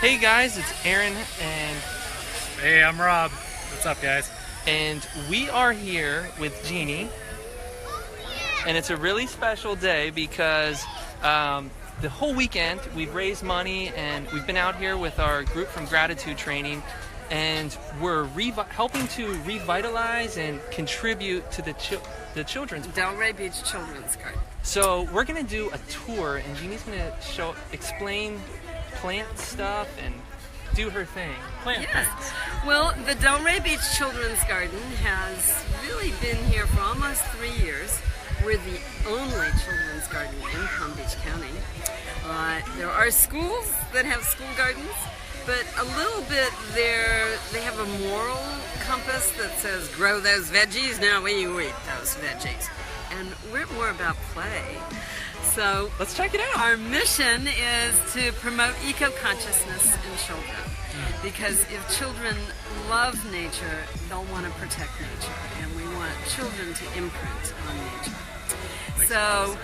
Hey guys, it's Aaron and Hey, I'm Rob. What's up, guys? and we are here with Jeannie, and it's a really special day because the whole weekend we've raised money and we've been out here with our group from Gratitude Training, and we're helping to revitalize and contribute to the children's Delray Beach Children's Garden. So we're gonna do a tour, and Jeannie's gonna explain plant stuff and do her thing. Plant Yes. Well, the Delray Beach Children's Garden has really been here for almost 3 years. We're the only children's garden in Palm Beach County. There are schools that have school gardens, but a little bit they have a moral compass that says, grow those veggies, now we eat those veggies. And we're more about play. So Let's check it out. our mission is to promote eco-consciousness in children. Because if children love nature, they'll want to protect nature. And we want children to imprint on nature. So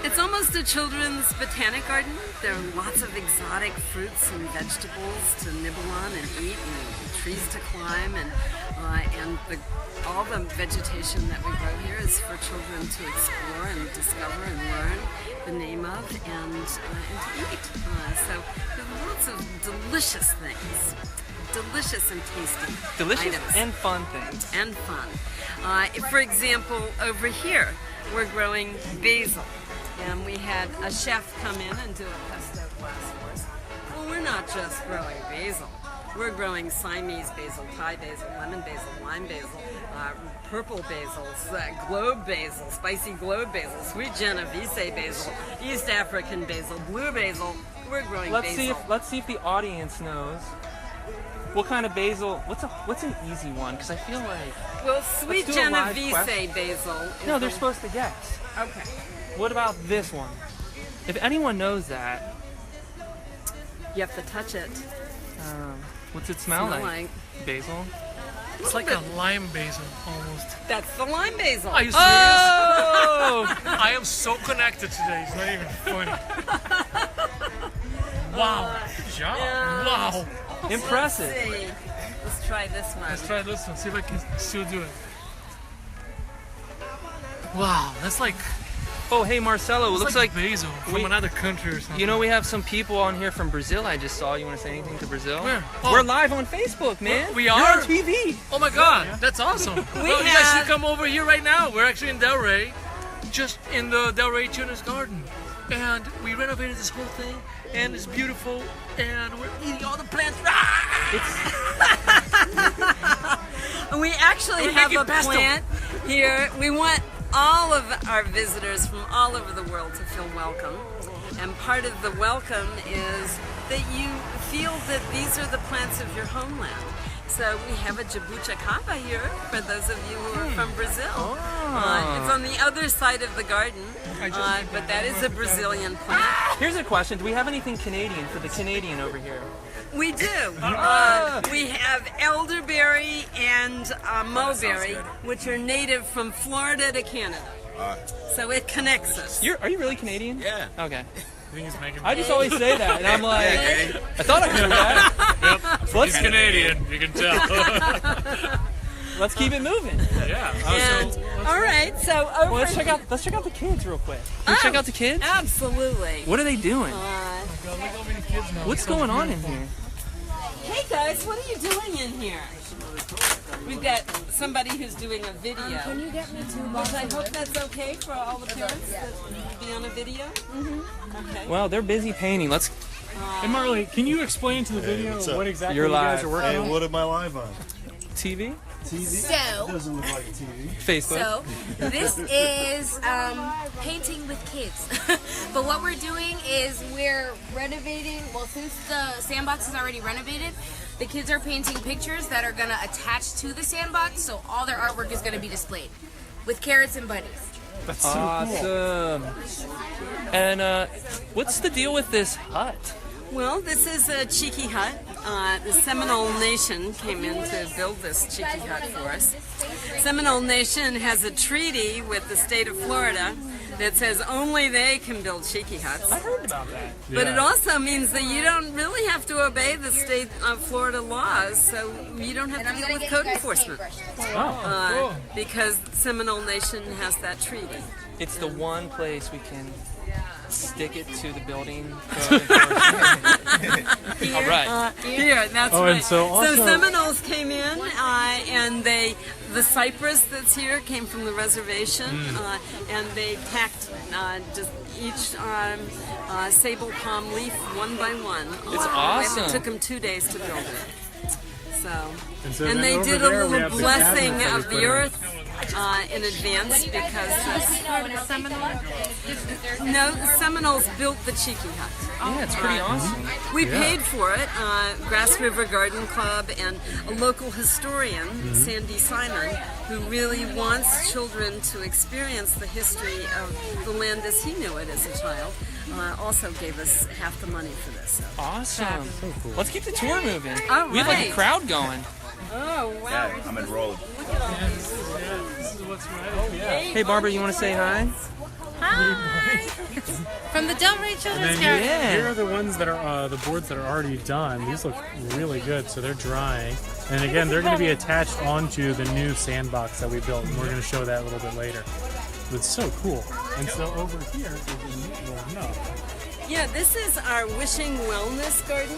it's almost a children's botanic garden. There are lots of exotic fruits and vegetables to nibble on and eat, and trees to climb, and all the vegetation that we grow here is for children to explore and discover and learn the name of and to eat. So there are lots of delicious things, delicious and tasty Delicious items. and fun things. And fun. For example, over here, we're growing basil. And we had a chef come in and do a pesto class for us. Well, we're not just growing basil. We're growing Siamese basil, Thai basil, lemon basil, lime basil, purple basils, globe basil, spicy globe basil, sweet Genovese basil, East African basil, blue basil. We're growing basil. Let's see if the audience knows what kind of basil. What's an easy one? Because I feel like Well, sweet do a live Genovese question. basil. Is no, they're the- supposed to guess. Okay. What about this one? If anyone knows that, You have to touch it. what's it smell Smell like? Basil. It's like a lime basil, almost. That's the lime basil. Are you serious? Oh! I am so connected today. It's not even funny. Wow. Good job. Yeah. Wow. Impressive. Let's see. Let's try this one. Let's try this one. See if I can still do it. Wow. That's like, Oh, hey Marcelo, it it's looks like basil from another country or something. you know we have some people on here from Brazil. I just saw. You want to say anything to Brazil? Where? Oh. We're live on Facebook, man. We You're are? on TV. Oh my God, that's awesome. Well, you guys should come over here right now. We're actually in Delray, just in the Delray Children's Garden. And we renovated this whole thing, and it's beautiful, and we're eating all the plants. We actually We're have making a pesto. plant here. We want all of our visitors from all over the world to feel welcome. And part of the welcome is that you feel that these are the plants of your homeland. So we have a jabuticaba here for those of you who are from Brazil. It's on the other side of the garden, but that is a Brilliant plant. Here's a question: do we have anything Canadian for the Canadian over here? We do. We have elderberry and mulberry, which are native from Florida to Canada. So it connects us. Are you really Canadian? Yeah. Okay. I think he's making. I just always say that, and I'm like, Okay. I thought I heard that. Yep. Let's He's Canadian. You can tell. let's keep it moving. Yeah. And, all right, so over Well, let's check out the kids real quick. Can we check out the kids? Absolutely. What are they doing? Look how many kids now. What's going on in here? Hey guys, what are you doing in here? We've got somebody who's doing a video. Can you get me two Which bottles? I hope that's okay for all the parents that be on a video. Okay. Well, they're busy painting. Let's. Hey Marley, can you explain to the video what's up? what exactly You're you guys live. are working Hey, on? what am I live on? TV, TV? So- Doesn't look like a TV. Facebook. So, this is painting with kids. But what we're doing is we're renovating, well, since the sandbox is already renovated, the kids are painting pictures that are going to attach to the sandbox, so all their artwork is going to be displayed with carrots and bunnies. That's so cool. Awesome. And what's the deal with this hut? Well, this is a cheeky hut. The Seminole Nation came in to build this cheeky hut for us. Seminole Nation has a treaty with the state of Florida that says only they can build cheeky huts. I heard about that. But it also means that you don't really have to obey the state of Florida laws, so you don't have to deal with code enforcement. Because Seminole Nation has that treaty. It's the one place we can stick it to the building. All right. Here, that's Oh, right. and so also- Seminoles came in, and the cypress that's here came from the reservation, and they packed just each sable palm leaf one by one. It's awesome. It took them 2 days to build it. So then they over did there a we little have the blessing cabinets that we of put the in. earth in advance because the Seminoles built the cheeky hut. Yeah, it's pretty awesome. We paid for it. Grass River Garden Club and a local historian, Sandy Simon, who really wants children to experience the history of the land as he knew it as a child, also gave us half the money for this. So. Awesome. Let's keep the tour moving. All We have like a right. crowd going. Oh, wow. Yeah, I'm enrolled. Look at all these. This is what's right. Hey, Barbara, you want to say hi? Hi! From the Delray Children's And Garden. here are the ones that are the boards that are already done. These look really good, so they're drying. And again, they're going to be attached onto the new sandbox that we built, and we're going to show that a little bit later. But it's so cool. And so over here is a neat little nook. Yeah, this is our Wishing Wellness Garden.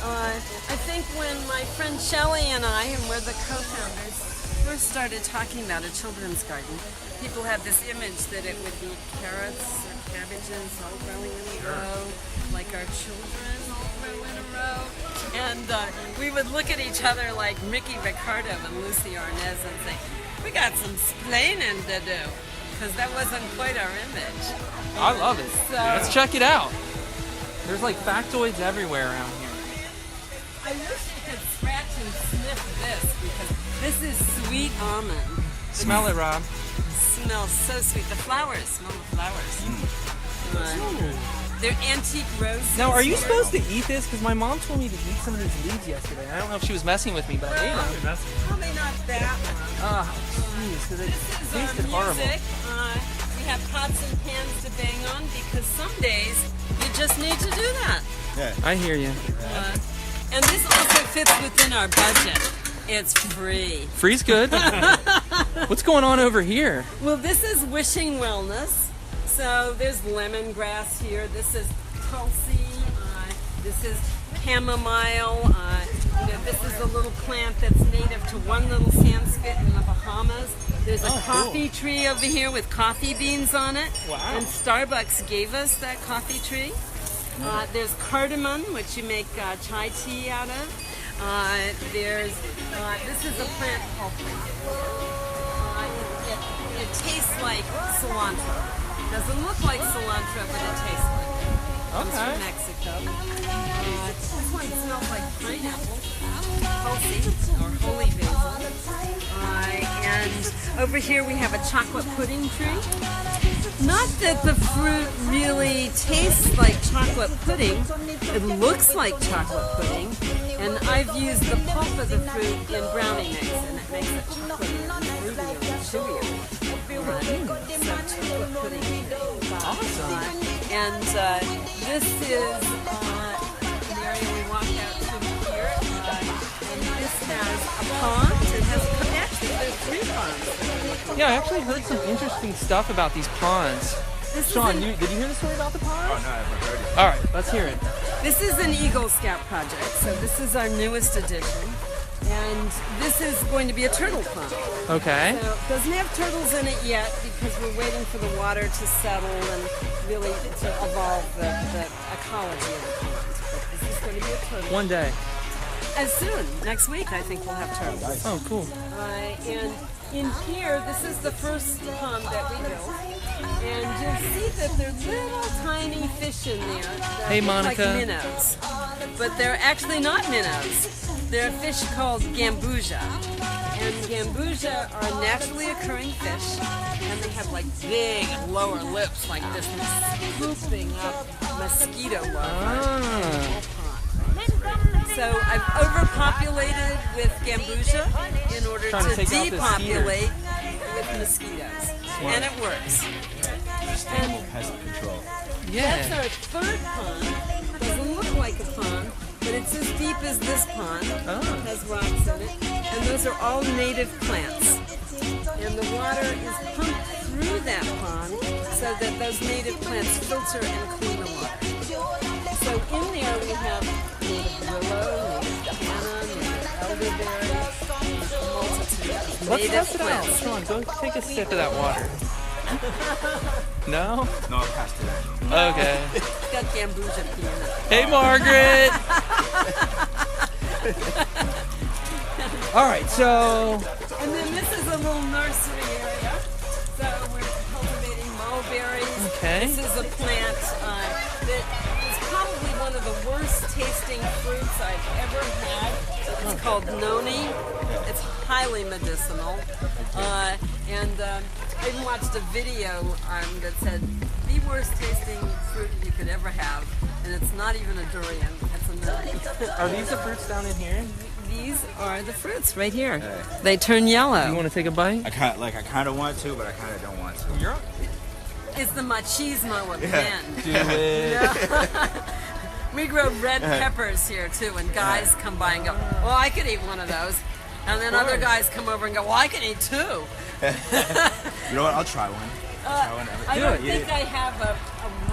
I think when my friend Shelley and I, and we're the co-founders, first started talking about a children's garden, people have this image that it would be carrots or cabbages all growing in a row, like our children all grow in a row. And we would look at each other like Ricky Ricardo and Lucy Arnaz and say, we got some splaining to do, because that wasn't quite our image. I love it. So- Let's check it out. There's like factoids everywhere around here. I wish you could scratch and sniff this, because this is sweet almond. Smell it, Rob. Smells so sweet. The flowers, smell the flowers. They're antique roses. Now, are you supposed to eat this? Because my mom told me to eat some of these leaves yesterday. I don't know if she was messing with me, but I ate them. Probably not that one. Oh, jeez, because it This is tasted our horrible. music. We have pots and pans to bang on because some days you just need to do that. I hear you. And this also fits within our budget. It's free. Free's good. What's going on over here? Well, this is Wishing Wellness. So there's lemongrass here. This is tulsi. This is chamomile. This is a little plant that's native to one little sand spit in the Bahamas. There's a coffee tree over here with coffee beans on it. Wow. And Starbucks gave us that coffee tree. There's cardamom, which you make chai tea out of. This is a plant called it tastes like cilantro. Doesn't look like cilantro, but it tastes like it. Comes from Mexico. This one smells like pineapple, tulsi, or holy basil. And over here we have a chocolate pudding tree. Not that the fruit really tastes like chocolate pudding. It looks like chocolate pudding. And I've used the pulp of the fruit in brownie mix, and it makes it chocolatey and fruitier and chewier. So chocolate pudding. Awesome. And this is the area we walk out to here. And this has a pond. It has actually there's 3 ponds. Yeah, I actually heard some interesting stuff about these ponds. This Sean, is did you hear the story about the ponds? Oh, no, I haven't heard it. All right, let's hear it. This is an Eagle Scout project, so this is our newest edition. And this is going to be a turtle pond. Okay. So it doesn't have turtles in it yet because we're waiting for the water to settle and really to evolve the ecology of the pond. But this is going to be a turtle. One day. As soon, next week, I think we'll have turtles. Oh, cool. And in here, this is the first pond that we built. And you'll see that there's little tiny fish in there. that Hey, look Monica. Like minnows. But they're actually not minnows. They're a fish called gambusia. And gambusia are naturally occurring fish. And they have like big lower lips like this, scooping up mosquito larvae. So I've overpopulated with gambusia in order Trying to to take out the depopulate with mosquitoes. And it works. sustainable pest control. Yeah. That's our third pond. Doesn't look like a pond, but it's as deep as this pond. Oh. It has rocks in it. And those are all native plants. And the water is pumped through that pond so that those native plants filter and clean the water. So in there we have native willow, native canna, native elderberry, a multitude of Let's native test it out. plants. Come on, go take a sip of that water. No? No, I'll pass to that. Okay. It's got gambusia peanut. Hey, Margaret. All right, so And then this is a little nursery area. So we're cultivating mulberries. Okay. This is a plant that is probably one of the worst tasting fruits I've ever had. It's called noni. It's highly medicinal. And I even watched a video that said the worst tasting fruit you could ever have. And it's not even a durian. It's a noni. are these the fruits down in here? These are the fruits right here. They turn yellow. You want to take a bite? I kind of want to, but I kind of don't want to. You're It's the machismo of Yeah. men. do it. We grow red peppers here too, and guys come by and go, "Well, I could eat one of those," and then other guys come over and go, "Well, I can eat two." You know what? I'll try one. Try one. I Do don't it. think I have a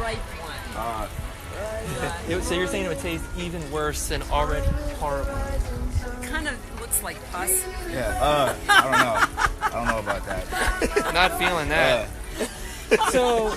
ripe one. So you're saying it would taste even worse than already horrible? Kind of looks like pus. Yeah. I don't know. I don't know about that. Not feeling that. So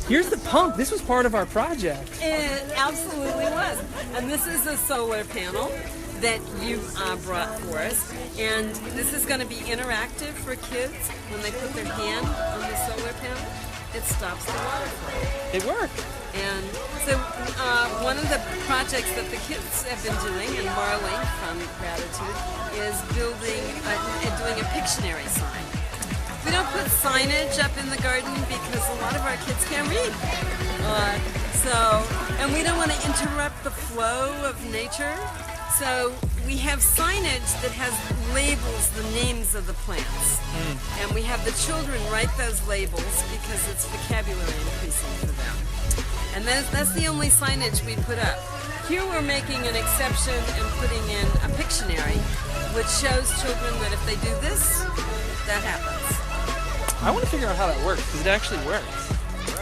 here's the pump. This was part of our project. It absolutely was. And this is a solar panel that you brought for us. And this is going to be interactive for kids when they put their hand on the solar panel. It stops the water flow. It worked. And so one of the projects that the kids have been doing, and Marley from Gratitude, is doing a Pictionary sign. We don't put signage up in the garden because a lot of our kids can't read. And we don't want to interrupt the flow of nature. So we have signage that has labels, the names of the plants. And we have the children write those labels because it's vocabulary increasing for them. And that's the only signage we put up. Here we're making an exception and putting in a Pictionary, which shows children that if they do this, that happens. I want to figure out how that works because it actually works.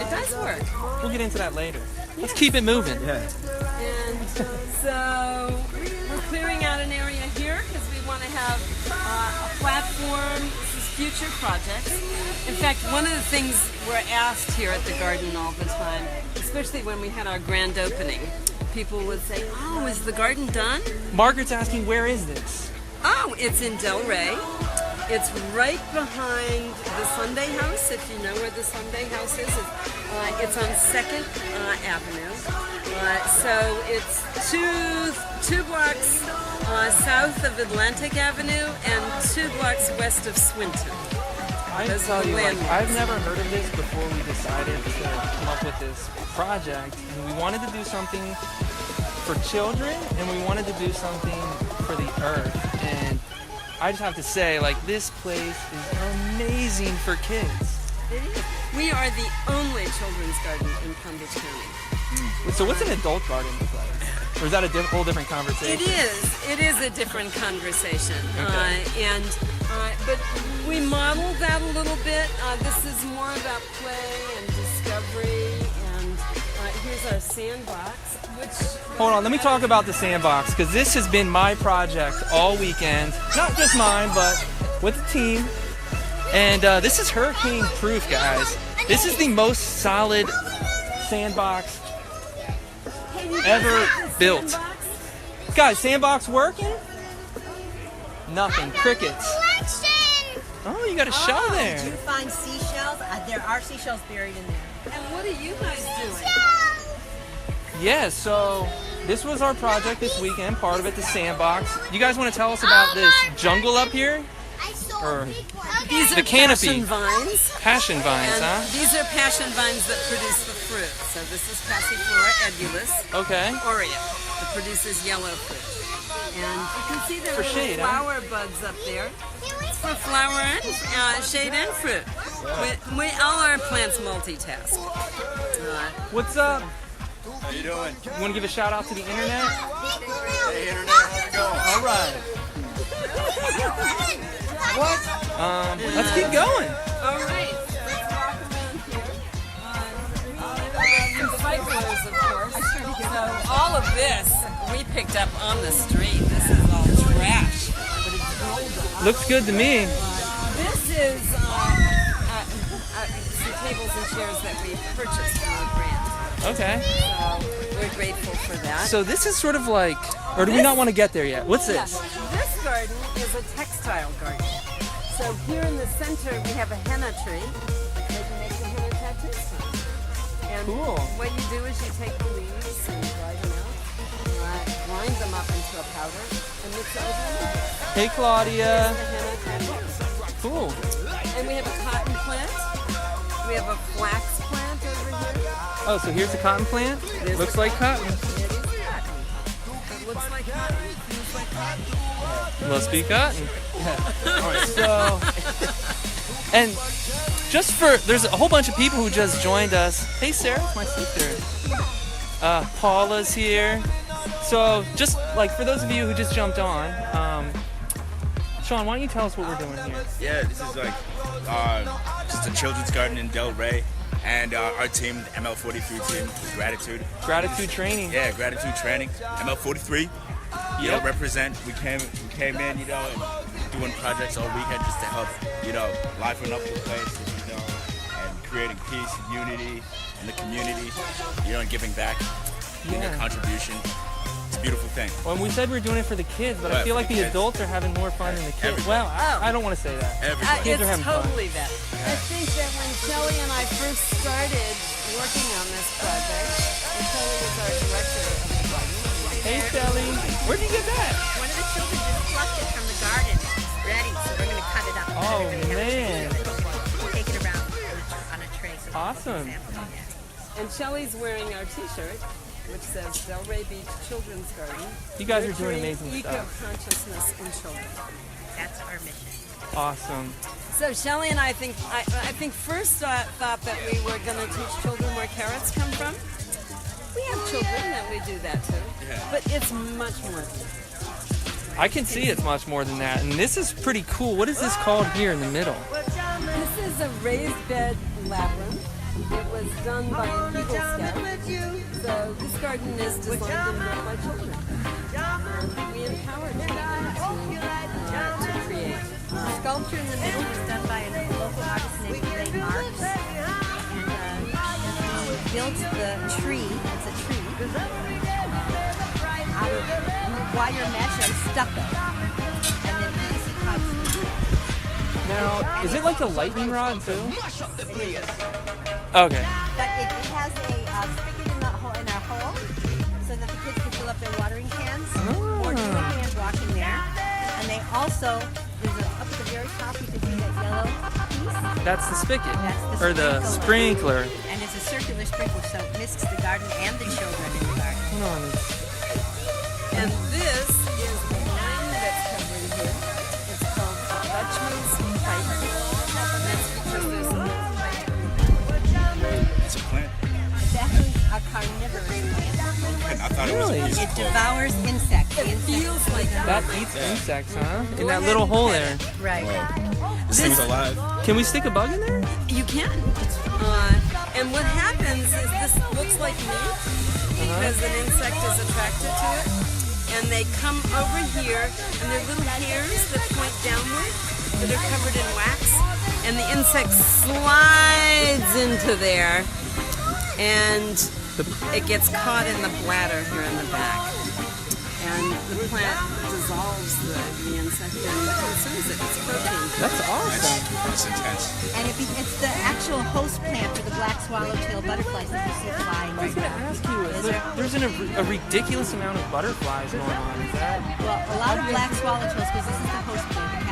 It does work. We'll get into that later. Let's keep it moving. Yeah. And so we're clearing out an area here because we want to have a platform. This is future projects. In fact, one of the things we're asked here at the garden all the time, especially when we had our grand opening, people would say, "Oh, is the garden done?" Margaret's asking, where is this? Oh, it's in Delray. It's right behind the Sunday House, if you know where the Sunday House is. It's on 2nd Avenue. So it's two blocks south of Atlantic Avenue and 2 blocks west of Swinton. I Those tell are the you, like, landmarks. I've never heard of this before we decided to come up with this project. And we wanted to do something for children, and we wanted to do something for the earth. And I just have to say, like, this place is amazing for kids. It is. We are the only children's garden in Palm Beach County. So what's an adult garden look like? Or is that a whole different conversation? It is a different conversation. Okay. But we model that a little bit. This is more about play and discovery. And here's our sandbox, which... Hold on, let me talk about the sandbox, because this has been my project all weekend. Not just mine, but with the team. And this is hurricane proof, guys. This is the most solid sandbox ever built. Guys, sandbox working? Nothing. Crickets. Oh, you got a shell there. Did you find seashells? There are seashells buried in there. And what are you guys doing? Yeah, so this was our project this weekend, part of it, the sandbox. You guys want to tell us about this jungle up here? Or These the are canopy. passion vines. Passion vines, And huh? these are passion vines that produce the fruit. So this is Passiflora edulus. Okay. Aurea. It produces yellow fruit. And you can see there are little shade, huh? flower buds up there. It's for flower and shade and fruit. All our plants multitask. What's up? How you doing? You want to give a shout out to the internet? Hey, internet, how's it going? All right. Let's keep going. All right. Let's walk around here. Recyclers, of course. So all of this we picked up on the street. This is all trash, but it's gold. Looks good to me. This is some tables and chairs that we purchased from our brand. Okay. So we're grateful for that. So this is sort of like, or do we not want to get there yet? What's this? This garden is a textile garden. So here in the center we have a henna tree that you make the henna tattoos from. And Cool. what you do is you take the leaves and dry them out, grind them up into a powder, and mix it with the Hey, Claudia. henna tattoos. Cool. And we have a cotton plant. We have a flax plant over here. Oh, so here's the cotton plant. Looks like cotton. It is cotton. It looks like cotton. Feels like cotton. Must be cotton. All right. So, and just for, there's a whole bunch of people who just joined us. Hey, Sarah, my sister. Paula's here. So, just like for those of you who just jumped on, Sean, why don't you tell us what we're doing here? Yeah, this is like just a children's garden in Delray, and our team, the ML43 team, Gratitude. Gratitude training. Yeah, gratitude training. ML43. You know, represent. We came in, you know, and doing projects all weekend just to help, you know, liven up the place, you know, and creating peace, unity in the community, you know, and giving back, being a contribution. It's a beautiful thing. Well, and we said we were doing it for the kids, but I feel like the adults are having more fun than the kids. Everybody. Well, I don't want to say that. Everybody. Kids are having fun. Totally that. I think that when Shelley and I first started working on this project, and Shelley was our director of the garden. Hey, Shelly. Where'd you get that? One of the children just plucked it from the garden. It's ready, so we're going to cut it up. Oh, Everybody has to man. do it. Take it around on a tray. So Awesome. And Shelley's wearing our T-shirt, which says Delray Beach Children's Garden. You guys are doing Nurturing amazing stuff. Eco-consciousness in children. That's our mission. Awesome. So Shelley and I think first thought that we were going to teach children where carrots come from. We have children that we do that to, but it's much more than that. I can see it's much more than that. And this is pretty cool. What is this called here in the middle? This is a raised bed labyrinth. It was done by an Eagle Scout. So this garden is designed and built by children. We empower children to create. The sculpture in the middle was done by a local artist named Ray Marks. And built the tree, it's a tree, out of wire mesh and stucco. And then PVC pipes. Now, is it like a lightning rod too? Okay. But it has a spigot in our hole so that the kids can fill up their watering cans or do a hand washing there. And they also, up at the very top, you can see that yellow piece. That's the spigot. That's the or the sprinkler. And it's a circular sprinkler, so it mists the garden and the children in the garden. Hold on. And this is the line that's covered here. It's called Dutchman's Pipe. And that's because there's a It's a plant. It's actually a carnivorous plant. I thought it was a piece of It cloth. devours insects. It feels like That eats insects, huh? In that little hole there. Right. This thing's alive. Can we stick a bug in there? you can. And what happens is this looks like meat because an insect is attracted to it. And they come over here and they're little hairs that point downward that are covered in wax. And the insect slides into there and it gets caught in the bladder here in the back. And the plant dissolves the insect and consumes it. It's protein. That's awesome. That's intense. And it's the actual host plant for the black swallowtail butterflies that you see flying I was right going to now. ask you, there's a ridiculous amount of butterflies going on. Is that? Well, a lot of black swallowtails, because this is the host plant,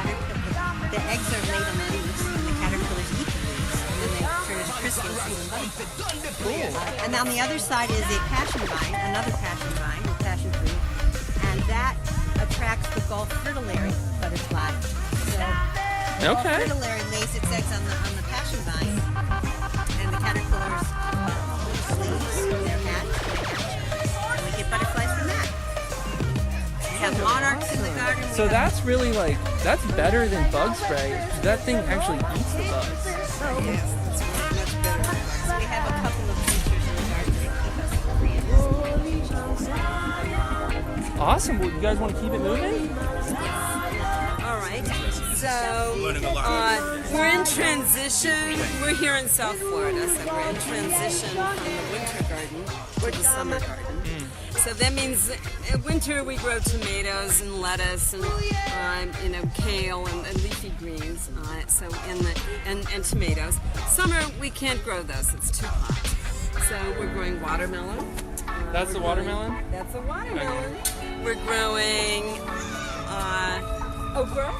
the eggs are laid on the leaves, and the caterpillars eat the leaves, and then they turn into crystals and butterflies. And on the other side is a passion vine, another passion vine with passion fruit, and that attracts the Gulf fritillary butterfly. So the Gulf fritillary lays its eggs on the passion vine, and the caterpillars leaves, they're hatched, and we get butterflies from that. We have monarchs in the garden. So that's really like, that's better than bug spray. That thing actually eats the bugs. Oh, yes, it's much better than bugs. We have a couple of features in the garden that keep us free. Awesome. Well, you guys want to keep it moving? All right. So we're in transition. We're here in South Florida, so we're in transition from the winter garden to the summer garden. So that means in winter we grow tomatoes and lettuce and kale and leafy greens. So and tomatoes. Summer we can't grow those; it's too hot. So we're growing watermelon. That's the watermelon? That's a watermelon. We're growing okra.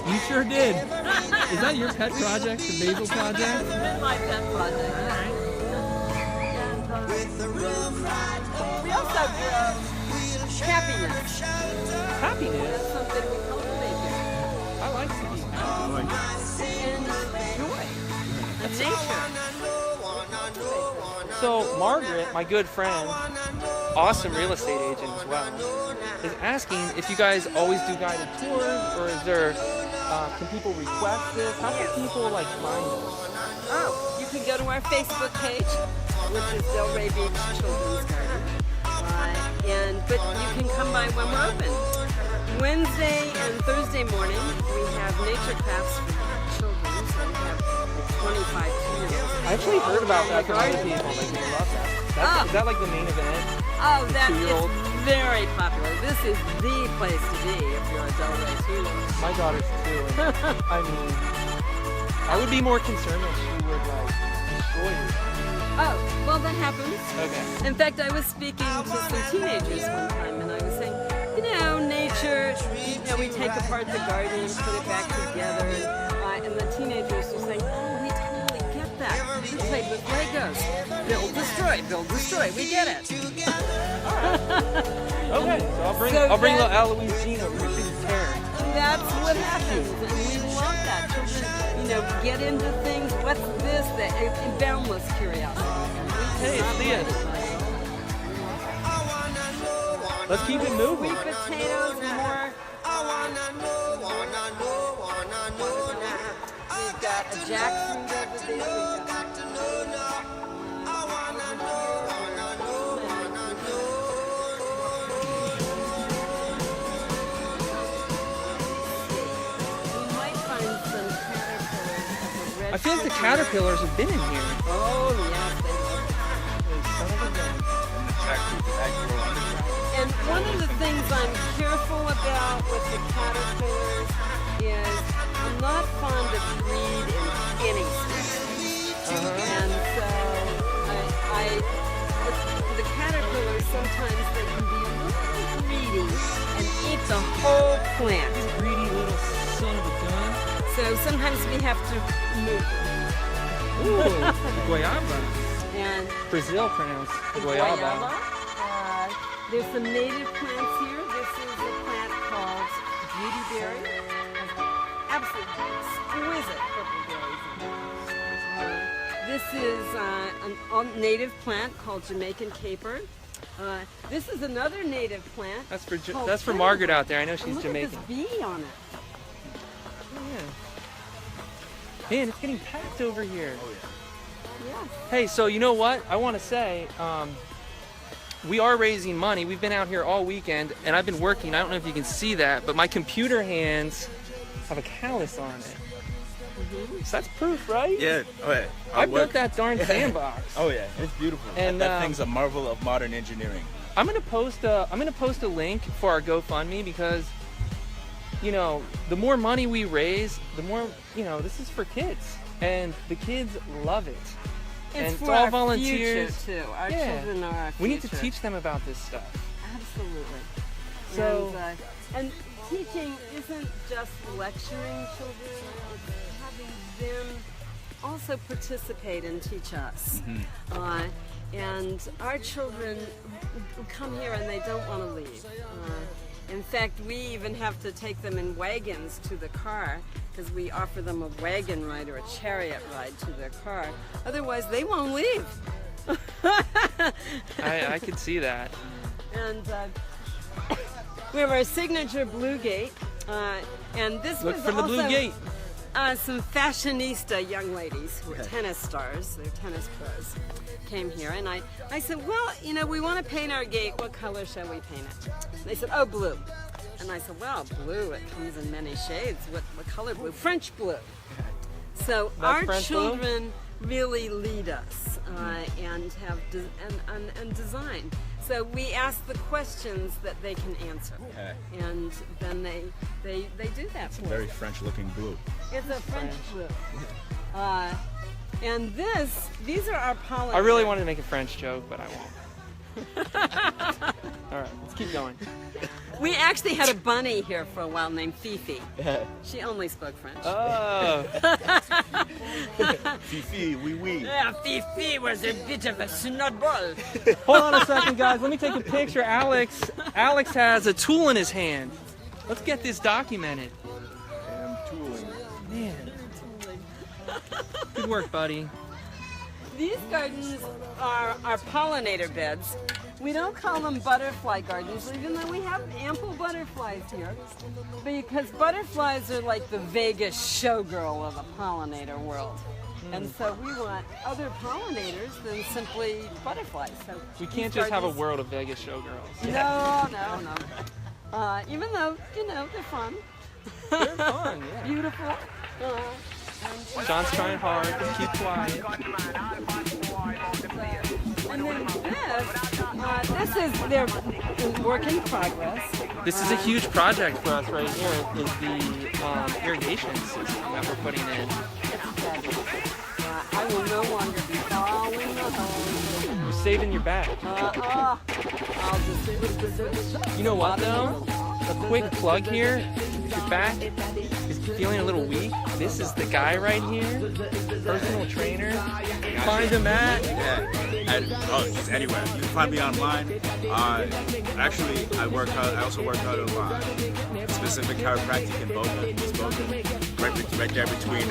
You sure did. Is that your pet project, the basil project? It's been my pet project. We also grow happiness. Happiness? That's something we cultivate here. I like seeds. And joy. And nature. So Margaret, my good friend, awesome real estate agent as well, is asking if you guys always do guided tours, or is there, can people request this? How can people like find this? Oh, you can go to our Facebook page, which is Delray Beach Children's Garden. But you can come by when we're open. Wednesday and Thursday morning, we have nature crafts for children, so we have 25 kilos. I actually heard about that from other people. Like, they love that. Is that like the main event? Oh, that is 2-year-old? very popular. This is the place to be if you're a Delray student. My daughter's 2. And, I mean, I would be more concerned if she would like destroy you. Oh, well, that happens. Okay. In fact, I was speaking to some teenagers one time, and I was saying, nature, we take apart the garden and put it back together. And the teenagers were saying, oh, we totally get that. We played with Legos. Build, destroy. We get it. Okay, so I'll bring little Eloise Jean over here. She's a terror. That's what happens, and we love that. Children, get into things. What's this? That boundless curiosity. Hey, it's Thea. Let's keep it moving. Sweet potatoes, more. We've got a jackfruit over there. I feel like the caterpillars have been in here. Oh, yes, and one of the things I'm careful about with the caterpillars is I'm not fond of greed in any species. And so with the caterpillars, sometimes they can be a little greedy and eat the whole plant. Greedy little son of a gun. So sometimes we have to move them. Ooh, guayaba. And Brazil pronounced guayaba. There's some native plants here. This is a plant called beautyberry. Absolutely exquisite purple berries. This is a native plant called Jamaican caper. This is another native plant. That's for Margaret out there. I know she's look Jamaican. At this bee on it. Yeah. Man, it's getting packed over here. Oh yeah. Yes. Hey, so you know what? I want to say, we are raising money. We've been out here all weekend, and I've been working. I don't know if you can see that, but my computer hands have a callus on it. So that's proof, right? Yeah. Oh yeah. I built that darn sandbox. Oh yeah, it's beautiful. And that thing's a marvel of modern engineering. I'm gonna post a link for our GoFundMe because, the more money we raise, the more, this is for kids, and the kids love it. and it's for all our volunteers. future, too. Our Yeah. children are our future. We need to teach them about this stuff. Absolutely. So- and teaching isn't just lecturing children, it's having them also participate and teach us. And our children come here and they don't want to leave. In fact, we even have to take them in wagons to the car because we offer them a wagon ride or a chariot ride to their car. Otherwise, they won't leave. I could see that. And we have our signature blue gate, and this Look was for the also blue gate. some fashionista young ladies who are tennis stars, they're tennis pros, came here, and I said, well, you know, we want to paint our gate. What color shall we paint it? And they said, oh, blue. And I said, well, blue, it comes in many shades. What color blue? French blue. So That's our French blue? children really lead us and have and design. So we ask the questions that they can answer, and then they do that for Very us. French-looking blue. It's a French blue. And these are our pollinators. I really wanted to make a French joke, but I won't. All right, let's keep going. We actually had a bunny here for a while named Fifi. She only spoke French. Oh, Fifi, oui, oui. Yeah, Fifi was a bit of a snotball. hold on a second, guys. Let me take a picture. Alex has a tool in his hand. Let's get this documented. Damn tooling. Man, good work, buddy. These gardens are pollinator beds. We don't call them butterfly gardens, even though we have ample butterflies here, because butterflies are like the Vegas showgirl of the pollinator world. And so we want other pollinators than simply butterflies. So We these can't just have a gardens- world of Vegas showgirls. No. Even though, you know, they're fun. They're fun, yeah. Beautiful. John's trying hard. Just keep quiet. And then this is their work in progress. This is a huge project for us right here. Is the irrigation system that we're putting in. I will no longer be following the hose. You're saving your bag. I'll just You know what though? A quick plug here. If your back is feeling a little weak, this is the guy right here. Personal trainer. Find him at. Just anywhere. You can find me online. Actually, I also work out of specific chiropractic in Boca, East Boca, right there between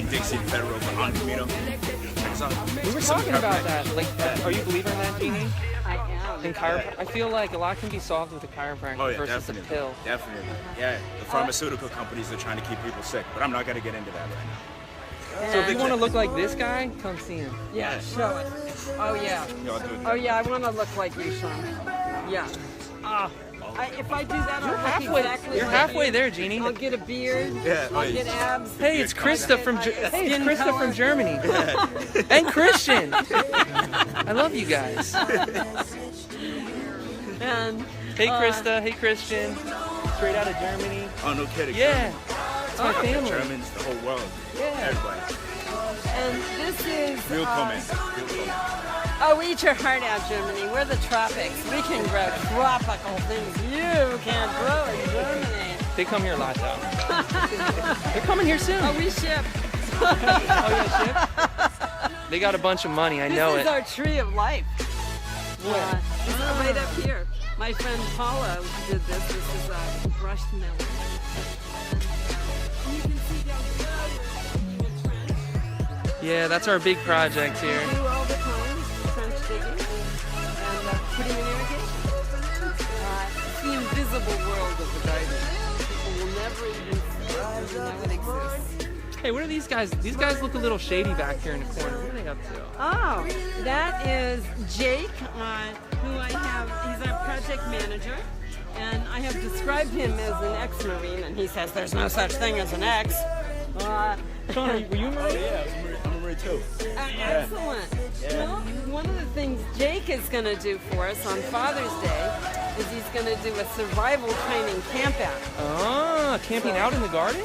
Dixie and Federal, on Camino. Check us out. We were talking about that. Like, are you a believer in that, Jeannie? I am. In I feel like a lot can be solved with a chiropractor Oh yeah, versus definitely. a pill. Definitely. Yeah, the pharmaceutical companies are trying to keep people sick, but I'm not gonna get into that right now. So if you want to look like this guy, come see him. Yeah, show it. Oh yeah. I'll do it. Oh yeah, I want to look like you, Sean. Yeah. If I do that, I'll look exactly You're like halfway you. there, Jeannie. I'll get a beard. Yeah, I'll get abs. Hey, it's Krista from Skin color. Germany, and Christian. I love you guys. And Hey Krista, hey Christian, straight out of Germany. Oh, no kidding. Yeah, it's my family. Germans, the whole world. Yeah. Everybody. and this is. Real comments. Real comments. Oh, eat your heart out, Germany. We're the tropics. We can grow tropical things you can't grow in Germany. They come here a lot though. They're coming here soon. Oh, we ship. Oh yeah, ship. They got a bunch of money. I know This is it. our tree of life. It's right up here. My friend Paula did this. This is brushed milk. And you can see down Yeah, that's our big project here. we do all the time, trench digging and putting in irrigation. It's the invisible world of the garden. People will never even see it, even know it exists. Hey, what are these guys? These guys look a little shady back here in the corner. What are they up to? Oh, that is Jake, who I have. He's our project manager, and I have described him as an ex-Marine, and he says there's no such thing as an ex. Sean, were you Marine? Yeah, I'm a Marine too. Excellent. Well, one of the things Jake is going to do for us on Father's Day is he's going to do a survival training camp out. Oh. camping out in the garden?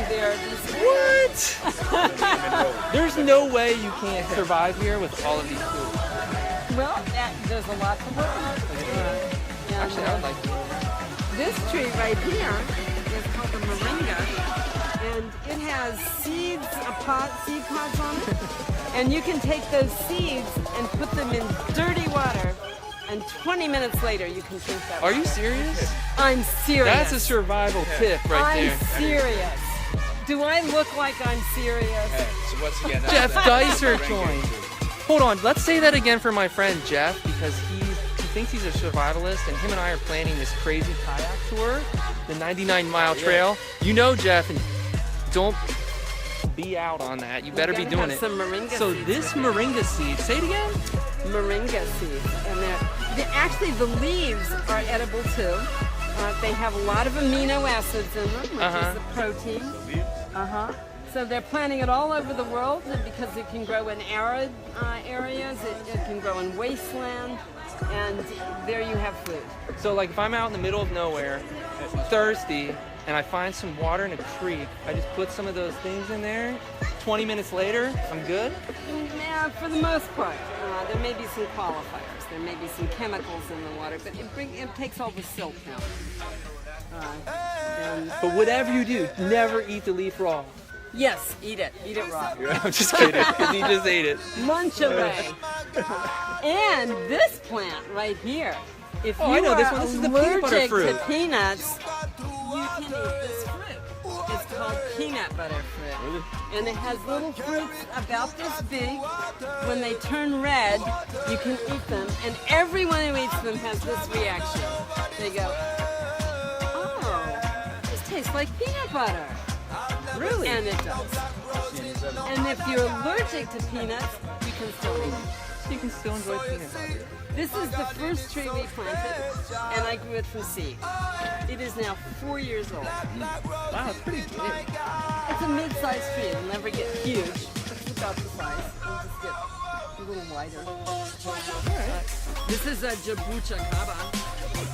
There. What? There's no way you can't survive here with all of these foods. Well, there's a lot to learn. Actually, I would like to. This tree right here is called the moringa, and it has seed pods on it. And you can take those seeds and put them in dirty water, and 20 minutes later you can drink that Are water. you serious? I'm serious. That's a survival tip right there. I'm serious. Do I look like I'm serious? Hey, so once again, Jeff Dicer joined. Hold on, let's say that again for my friend Jeff, because he thinks he's a survivalist, and him and I are planning this crazy kayak tour, the 99-mile trail. You know, Jeff, and don't be out on that. You better be doing it. Some moringa So seeds this moringa seed, say it again. Moringa seeds, and actually the leaves are edible too. They have a lot of amino acids in them, which is the protein. So they're planting it all over the world because it can grow in arid areas, it can grow in wasteland, and there you have food. So like if I'm out in the middle of nowhere, thirsty, and I find some water in a creek, I just put some of those things in there. 20 minutes later, I'm good? Yeah, for the most part. There may be some qualifiers. There may be some chemicals in the water, but it takes all the silt out. But whatever you do, never eat the leaf raw. Yes, eat it. Eat it raw. I'm just kidding, because he just ate it. Munch away. And this plant right here, if you I know are this one. This is the peanut butter allergic fruit. to peanuts, you can eat this fruit. It's called peanut butter fruit. And it has little fruits about this big. When they turn red, you can eat them. And everyone who eats them has this reaction. They go, oh, this tastes like peanut butter. Really? And it does. And if you're allergic to peanuts, you can still eat them. You can still enjoy peanut butter. This is the first tree we planted, and I grew it from seed. It is now 4 years old. Wow, it's pretty big. It's a mid-sized tree. It'll never get huge. It's about the size. It'll just get a little wider. This is a jabuticaba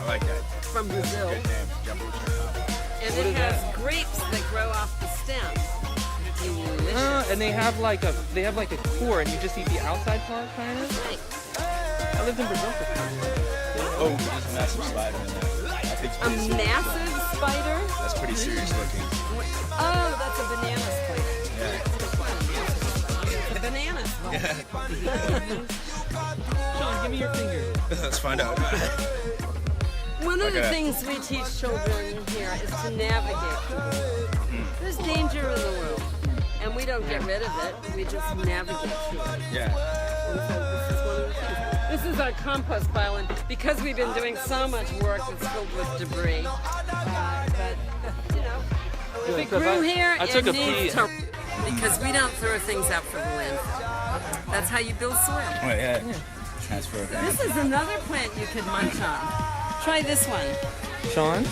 I like that. from Brazil. Good name, Jabuticaba. And it has grapes that grow off the stem. Delicious. And they have like a core, and you just eat the outside part, kind of. Right. I lived in Brazil for 5 years. Oh, there's a massive spider in there. I think it's A pretty serious. massive spider. That's pretty serious looking. Oh, that's a banana spider. Yeah. It's a banana spider. Sean, give me your finger. Let's find out. One of the Okay. things we teach children here is to navigate. There's danger in the world, and we don't get rid of it. We just navigate through it. Yeah. And so this is one of the things. This is our compost pile, and because we've been doing so much work, it's filled with debris. But you know, if it grew here, I took it a pee. needs to. Because we don't throw things out for the landfill. That's how you build soil. Oh, yeah. Transfer. This is another plant you could munch on. Try this one. Sean?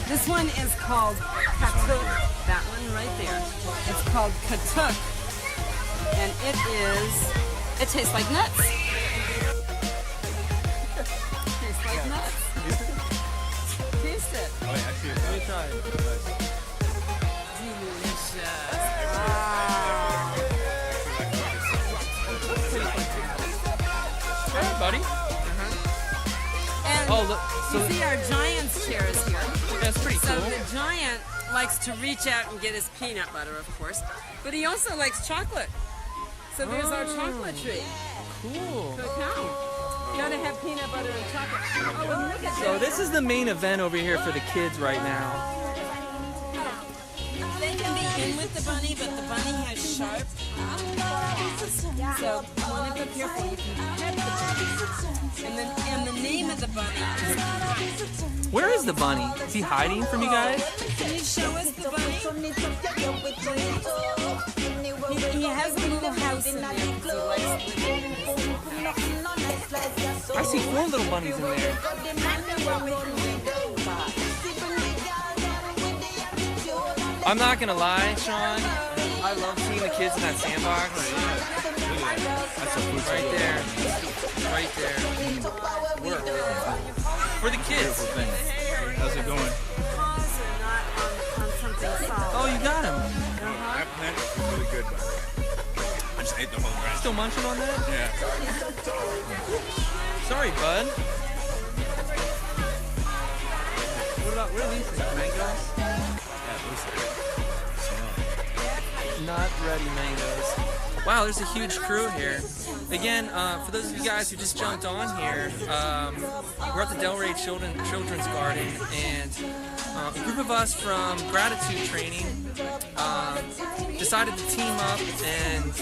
This one is called katuk. That one right there. It's called katuk. And it tastes like nuts. Tastes like nuts. Taste it. Oh, yeah, actually, Let me try it. Delicious. All right, buddy. And Oh, look. you see our giant's chair is here. That's pretty So cool. the giant likes to reach out and get his peanut butter, of course. But he also likes chocolate. So there's our chocolate tree. Cool. Cacao. Gotta have peanut butter and chocolate. Oh, and look at So this is the main event over here for the kids right now. They can be in with the bunny, but the bunny has sharp So you want to be careful. You can pet the bunny. And the name of the bunny is... Where is the bunny? Is he hiding from you guys? Can you show us the bunny? He has a little house in there because he likes living in his I see 4 little bunnies in there. I'm not gonna lie, Sean. I love seeing the kids in that sandbox. That's a food right there. Right there. For the kids. how's it going? paws are not on the ate the whole branch. Still munching on that? Yeah. Sorry, bud. What are these things? Mangoes? Not ready mangoes. Wow, there's a huge crew here. Again, for those of you guys who just jumped on here, we're at the Delray Children's Garden, and a group of us from Gratitude Training decided to team up and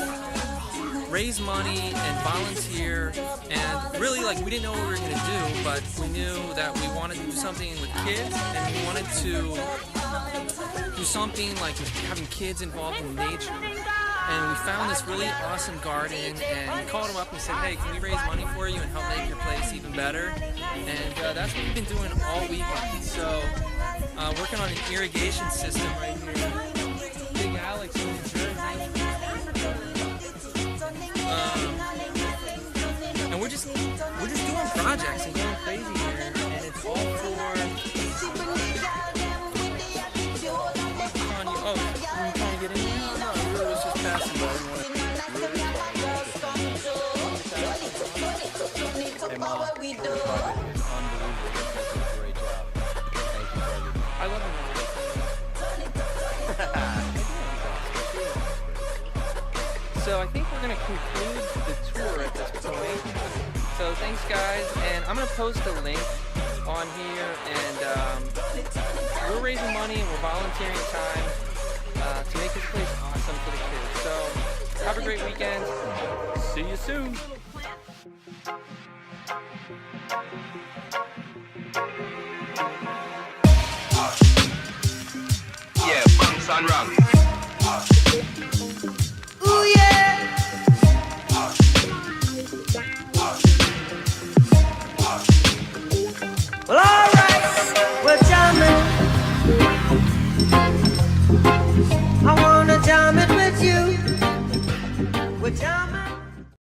raise money and volunteer, and really, like, we didn't know what we were going to do, but we knew that we wanted to do something with kids, and we wanted to do something like having kids involved in nature. And we found this really awesome garden, and we called them up and said, hey, can we raise money for you and help make your place even better? And that's what we've been doing all weekend. So, working on an irrigation system right here. Big Alex from New Jersey. And we're just doing projects and going crazy here, and it's all for. Oh, you trying to get in? No, it really was just passing by. I love it. So I think we're going to conclude the tour at this point. So thanks, guys, and I'm going to post a link on here, and we're raising money and we're volunteering time to make this place awesome for the kids. So have a great weekend. See you soon. Yeah, bumps and run. Ooh yeah. Well, alright, we're jamming. I wanna jam it with you. We're jamming.